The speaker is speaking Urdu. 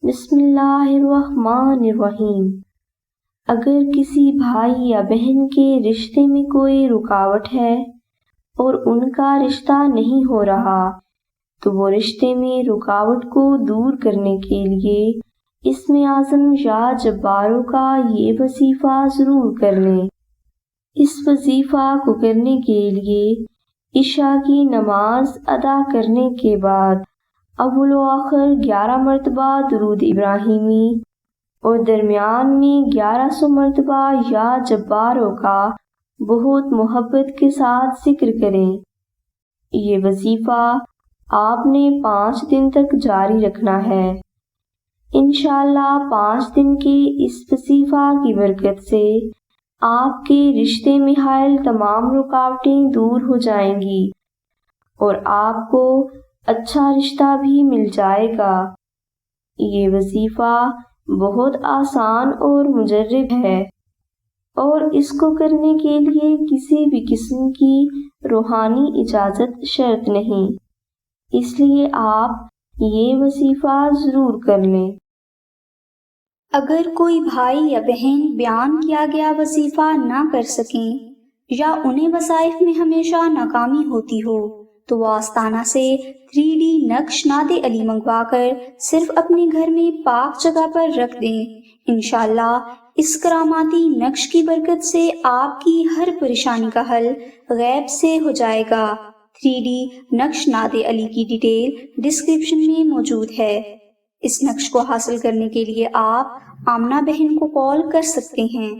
بسم اللہ الرحمن الرحیم۔ اگر کسی بھائی یا بہن کے رشتے میں کوئی رکاوٹ ہے اور ان کا رشتہ نہیں ہو رہا تو وہ رشتے میں رکاوٹ کو دور کرنے کے لیے اسم اعظم یا جباروں کا یہ وظیفہ ضرور کر لیں۔ اس وظیفہ کو کرنے کے لیے عشاء کی نماز ادا کرنے کے بعد اول و آخر 11 مرتبہ درود ابراہیمی اور درمیان میں 1100 مرتبہ یا جباروں کا بہت محبت کے ساتھ ذکر کریں۔ یہ وظیفہ آپ نے 5 دن تک جاری رکھنا ہے۔ انشاءاللہ 5 دن کے اس وظیفہ کی برکت سے آپ کے رشتے میں حائل تمام رکاوٹیں دور ہو جائیں گی اور آپ کو اچھا رشتہ بھی مل جائے گا۔ یہ وظیفہ بہت آسان اور مجرب ہے اور اس کو کرنے کے لیے کسی بھی قسم کی روحانی اجازت شرط نہیں، اس لیے آپ یہ وظیفہ ضرور کر لیں۔ اگر کوئی بھائی یا بہن بیان کیا گیا وظیفہ نہ کر سکیں یا انہیں وظائف میں ہمیشہ ناکامی ہوتی ہو تو وہ آستانہ سے 3D نقش ناد علی منگوا کر صرف اپنے گھر میں پاک جگہ پر رکھ دیں۔ انشاءاللہ اس کراماتی نقش کی برکت سے آپ کی ہر پریشانی کا حل غیب سے ہو جائے گا۔ 3D نقش ناد علی کی ڈیٹیل ڈسکرپشن میں موجود ہے۔ اس نقش کو حاصل کرنے کے لیے آپ آمنہ بہن کو کال کر سکتے ہیں۔